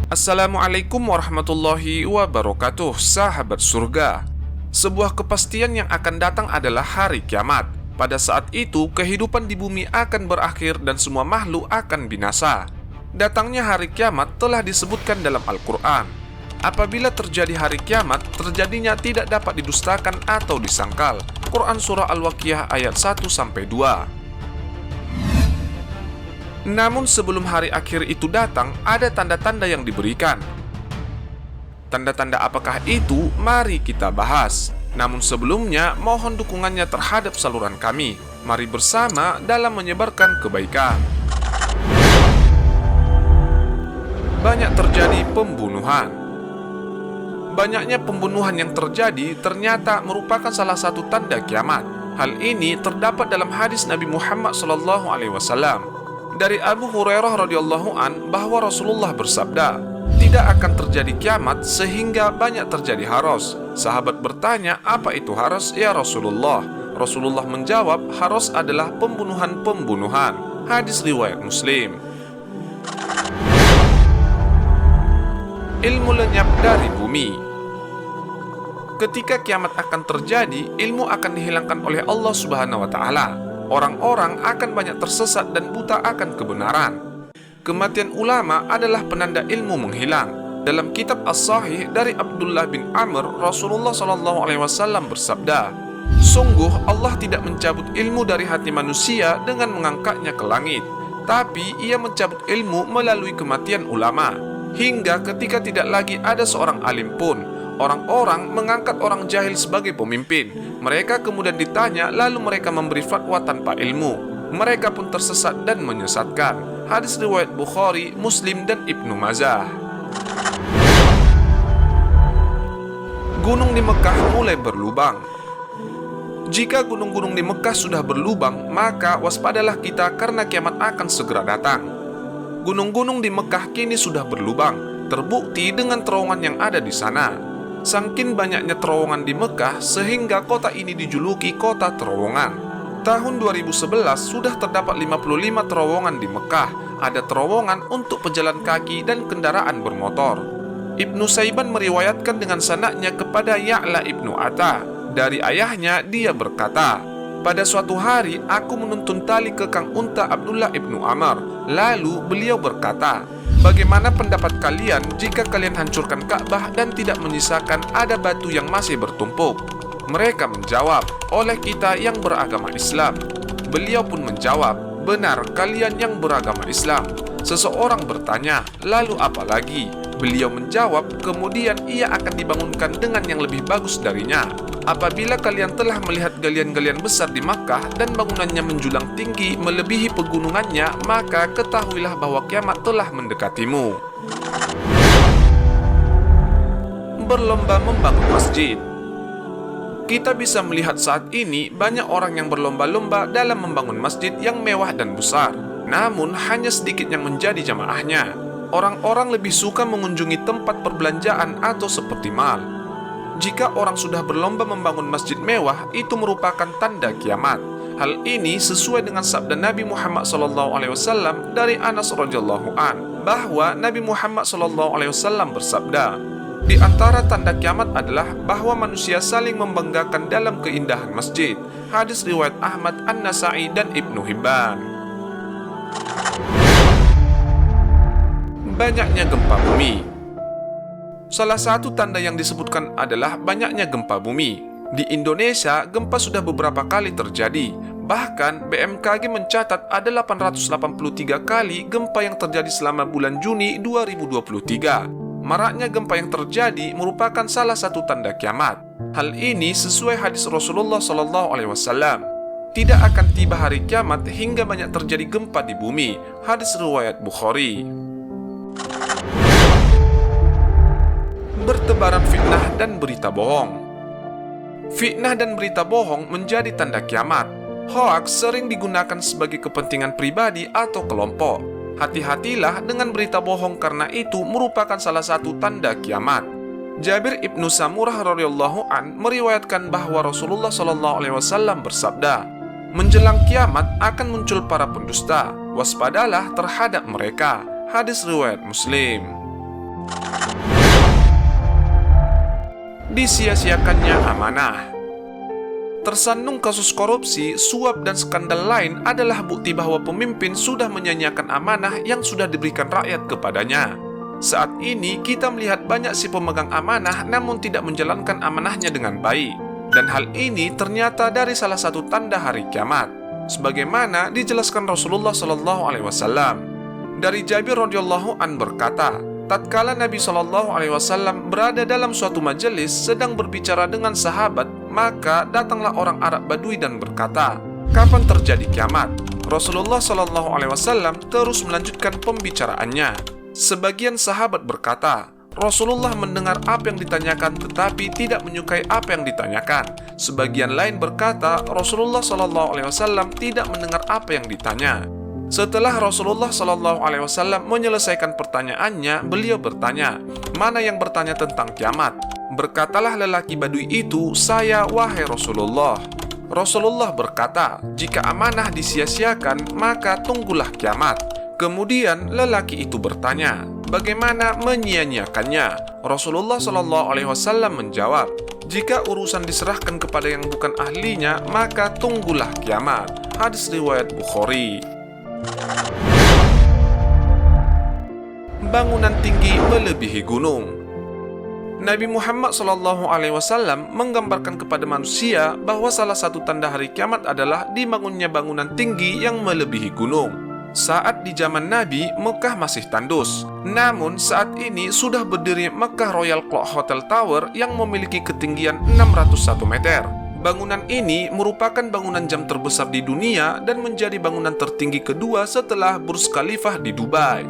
Assalamualaikum warahmatullahi wabarakatuh, sahabat surga. Sebuah kepastian yang akan datang adalah hari kiamat. Pada saat itu, kehidupan di bumi akan berakhir dan semua makhluk akan binasa. Datangnya hari kiamat telah disebutkan dalam Al-Quran. Apabila terjadi hari kiamat, terjadinya tidak dapat didustakan atau disangkal. Quran Surah Al-Waqiah ayat 1-2. Namun sebelum hari akhir itu datang, ada tanda-tanda yang diberikan. Tanda-tanda apakah itu? Mari kita bahas. Namun sebelumnya, mohon dukungannya terhadap saluran kami. Mari bersama dalam menyebarkan kebaikan. Banyak terjadi pembunuhan. Banyaknya pembunuhan yang terjadi ternyata merupakan salah satu tanda kiamat. Hal ini terdapat dalam hadis Nabi Muhammad SAW. Dari Abu Hurairah radhiyallahu an bahwa Rasulullah bersabda, tidak akan terjadi kiamat sehingga banyak terjadi haros. Sahabat bertanya, apa itu haros ya Rasulullah? Rasulullah menjawab, haros adalah pembunuhan-pembunuhan. Hadis riwayat Muslim. Ilmu lenyap dari bumi. Ketika kiamat akan terjadi, ilmu akan dihilangkan oleh Allah Subhanahu wa taala. Orang-orang akan banyak tersesat dan buta akan kebenaran. Kematian ulama adalah penanda ilmu menghilang. Dalam kitab As-Sahih dari Abdullah bin Amr, Rasulullah SAW bersabda, sungguh Allah tidak mencabut ilmu dari hati manusia dengan mengangkatnya ke langit, tapi ia mencabut ilmu melalui kematian ulama. Hingga ketika tidak lagi ada seorang alim pun, orang-orang mengangkat orang jahil sebagai pemimpin. Mereka kemudian ditanya, lalu mereka memberi fatwa tanpa ilmu. Mereka pun tersesat dan menyesatkan. Hadis riwayat Bukhari, Muslim, dan Ibnu Majah. Gunung di Mekah mulai berlubang. Jika gunung-gunung di Mekah sudah berlubang, maka waspadalah kita karena kiamat akan segera datang. Gunung-gunung di Mekah kini sudah berlubang, terbukti dengan terowongan yang ada di sana. Saking banyaknya terowongan di Mekah sehingga kota ini dijuluki kota terowongan. Tahun 2011 sudah terdapat 55 terowongan di Mekah. Ada terowongan untuk pejalan kaki dan kendaraan bermotor. Ibnu Saiban meriwayatkan dengan sanadnya kepada Ya'la Ibnu Atta. Dari ayahnya dia berkata, pada suatu hari aku menuntun tali ke Kang Unta Abdullah Ibnu Amr. Lalu beliau berkata, bagaimana pendapat kalian jika kalian hancurkan Ka'bah dan tidak menyisakan ada batu yang masih bertumpuk? Mereka menjawab, oleh kita yang beragama Islam. Beliau pun menjawab, benar kalian yang beragama Islam. Seseorang bertanya, lalu apa lagi? Beliau menjawab, kemudian ia akan dibangunkan dengan yang lebih bagus darinya. Apabila kalian telah melihat galian-galian besar di Makkah dan bangunannya menjulang tinggi melebihi pegunungannya, maka ketahuilah bahwa kiamat telah mendekatimu. Berlomba membangun masjid. Kita bisa melihat saat ini banyak orang yang berlomba-lomba dalam membangun masjid yang mewah dan besar. Namun hanya sedikit yang menjadi jamaahnya. Orang-orang lebih suka mengunjungi tempat perbelanjaan atau seperti mal. Jika orang sudah berlomba membangun masjid mewah, itu merupakan tanda kiamat. Hal ini sesuai dengan sabda Nabi Muhammad SAW dari Anas radhiyallahu an, bahwa Nabi Muhammad SAW bersabda, di antara tanda kiamat adalah bahwa manusia saling membanggakan dalam keindahan masjid. Hadis riwayat Ahmad, An-Nasa'i, dan Ibnu Hibban. Banyaknya gempa bumi. Salah satu tanda yang disebutkan adalah banyaknya gempa bumi. Di Indonesia, gempa sudah beberapa kali terjadi. Bahkan, BMKG mencatat ada 883 kali gempa yang terjadi selama bulan Juni 2023. Maraknya gempa yang terjadi merupakan salah satu tanda kiamat. Hal ini sesuai hadis Rasulullah SAW. Tidak akan tiba hari kiamat hingga banyak terjadi gempa di bumi. Hadis riwayat Bukhari. Bertebaran fitnah dan berita bohong. Fitnah dan berita bohong menjadi tanda kiamat. Hoaks sering digunakan sebagai kepentingan pribadi atau kelompok. Hati-hatilah dengan berita bohong karena itu merupakan salah satu tanda kiamat. Jabir ibnu Samurah radhiyallahu an meriwayatkan bahwa Rasulullah SAW bersabda, menjelang kiamat akan muncul para pendusta. Waspadalah terhadap mereka. Hadis riwayat Muslim. Disia-siakannya amanah. Tersandung kasus korupsi, suap, dan skandal lain adalah bukti bahwa pemimpin sudah menyanyiakan amanah yang sudah diberikan rakyat kepadanya. Saat ini kita melihat banyak si pemegang amanah namun tidak menjalankan amanahnya dengan baik. Dan hal ini ternyata dari salah satu tanda hari kiamat, sebagaimana dijelaskan Rasulullah SAW. Dari Jabir radhiyallahu an berkata, tatkala Nabi SAW berada dalam suatu majelis sedang berbicara dengan sahabat, maka datanglah orang Arab Badui dan berkata, "Kapan terjadi kiamat?" Rasulullah SAW terus melanjutkan pembicaraannya. Sebagian sahabat berkata, Rasulullah mendengar apa yang ditanyakan tetapi tidak menyukai apa yang ditanyakan. Sebagian lain berkata, Rasulullah SAW tidak mendengar apa yang ditanya. Setelah Rasulullah SAW menyelesaikan pertanyaannya, beliau bertanya, "Mana yang bertanya tentang kiamat?" Berkatalah lelaki Badui itu, "Saya, wahai Rasulullah." Rasulullah berkata, "Jika amanah disia-siakan, maka tunggulah kiamat." Kemudian lelaki itu bertanya, "Bagaimana menyia-nyiakannya?" Rasulullah SAW menjawab, "Jika urusan diserahkan kepada yang bukan ahlinya, maka tunggulah kiamat." Hadis riwayat Bukhari. Bangunan tinggi melebihi gunung. Nabi Muhammad SAW menggambarkan kepada manusia bahwa salah satu tanda hari kiamat adalah dibangunnya bangunan tinggi yang melebihi gunung. Saat di zaman Nabi, Mekah masih tandus. Namun saat ini sudah berdiri Mekah Royal Clock Hotel Tower yang memiliki ketinggian 601 meter. Bangunan ini merupakan bangunan jam terbesar di dunia dan menjadi bangunan tertinggi kedua setelah Burj Khalifah di Dubai.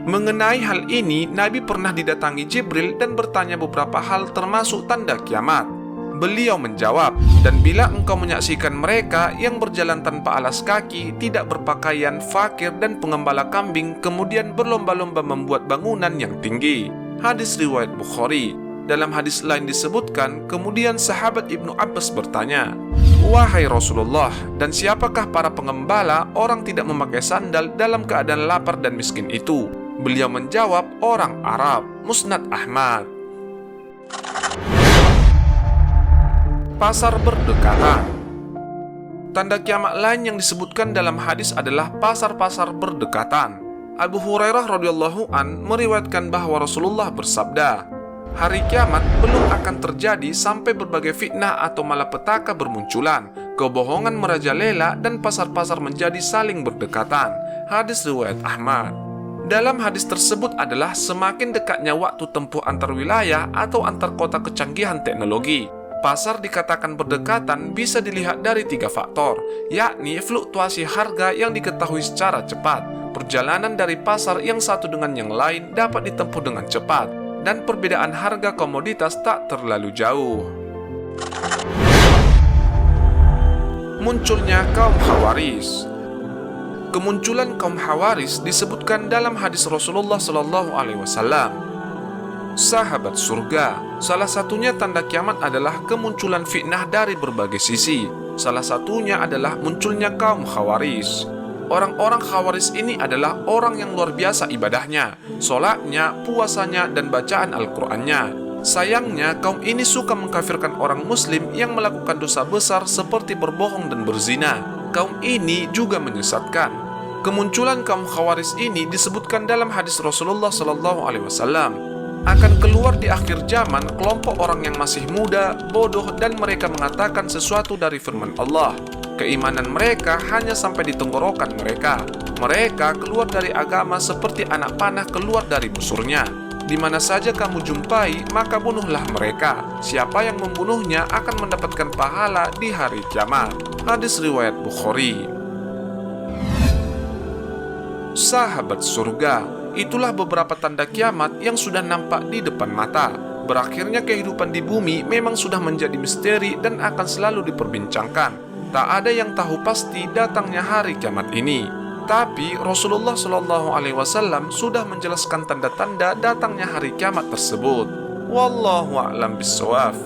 Mengenai hal ini, Nabi pernah didatangi Jibril dan bertanya beberapa hal termasuk tanda kiamat. Beliau menjawab, "Dan bila engkau menyaksikan mereka yang berjalan tanpa alas kaki, tidak berpakaian, fakir dan pengembala kambing, kemudian berlomba-lomba membuat bangunan yang tinggi." Hadis riwayat Bukhari. Dalam hadis lain disebutkan, kemudian sahabat Ibnu Abbas bertanya, "Wahai Rasulullah, dan siapakah para pengembala orang tidak memakai sandal dalam keadaan lapar dan miskin itu?" Beliau menjawab, "Orang Arab." Musnad Ahmad. Pasar berdekatan. Tanda kiamat lain yang disebutkan dalam hadis adalah pasar-pasar berdekatan. Abu Hurairah radhiyallahu an meriwayatkan bahwa Rasulullah bersabda, "Hari kiamat belum akan terjadi sampai berbagai fitnah atau malapetaka bermunculan, kebohongan merajalela dan pasar-pasar menjadi saling berdekatan." Hadis riwayat Ahmad. Dalam hadis tersebut adalah semakin dekatnya waktu tempuh antar wilayah atau antar kota kecanggihan teknologi. Pasar dikatakan berdekatan bisa dilihat dari 3 faktor, yakni fluktuasi harga yang diketahui secara cepat, perjalanan dari pasar yang satu dengan yang lain dapat ditempuh dengan cepat, dan perbedaan harga komoditas tak terlalu jauh. Munculnya kaum Khawaris. Kemunculan kaum Khawaris disebutkan dalam hadis Rasulullah SAW. Sahabat surga, salah satunya tanda kiamat adalah kemunculan fitnah dari berbagai sisi. Salah satunya adalah munculnya kaum Khawaris. Orang-orang Khawaris ini adalah orang yang luar biasa ibadahnya, sholatnya, puasanya, dan bacaan Al-Qur'annya. Sayangnya, kaum ini suka mengkafirkan orang muslim yang melakukan dosa besar seperti berbohong dan berzina. Kaum ini juga menyesatkan. Kemunculan kaum Khawaris ini disebutkan dalam hadis Rasulullah SAW. Akan keluar di akhir zaman kelompok orang yang masih muda, bodoh, dan mereka mengatakan sesuatu dari firman Allah. Keimanan mereka hanya sampai di tenggorokan mereka. Mereka keluar dari agama seperti anak panah keluar dari busurnya. Di mana saja kamu jumpai, maka bunuhlah mereka. Siapa yang membunuhnya akan mendapatkan pahala di hari kiamat. Hadis riwayat Bukhari. Sahabat surga, itulah beberapa tanda kiamat yang sudah nampak di depan mata. Berakhirnya kehidupan di bumi memang sudah menjadi misteri dan akan selalu diperbincangkan. Tak ada yang tahu pasti datangnya hari kiamat ini. Tapi Rasulullah SAW sudah menjelaskan tanda-tanda datangnya hari kiamat tersebut. Wallahu a'lam bishawab.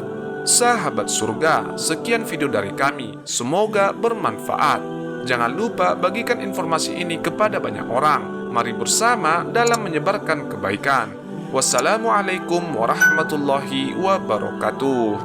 Sahabat surga, sekian video dari kami. Semoga bermanfaat. Jangan lupa bagikan informasi ini kepada banyak orang. Mari bersama dalam menyebarkan kebaikan. Wassalamualaikum warahmatullahi wabarakatuh.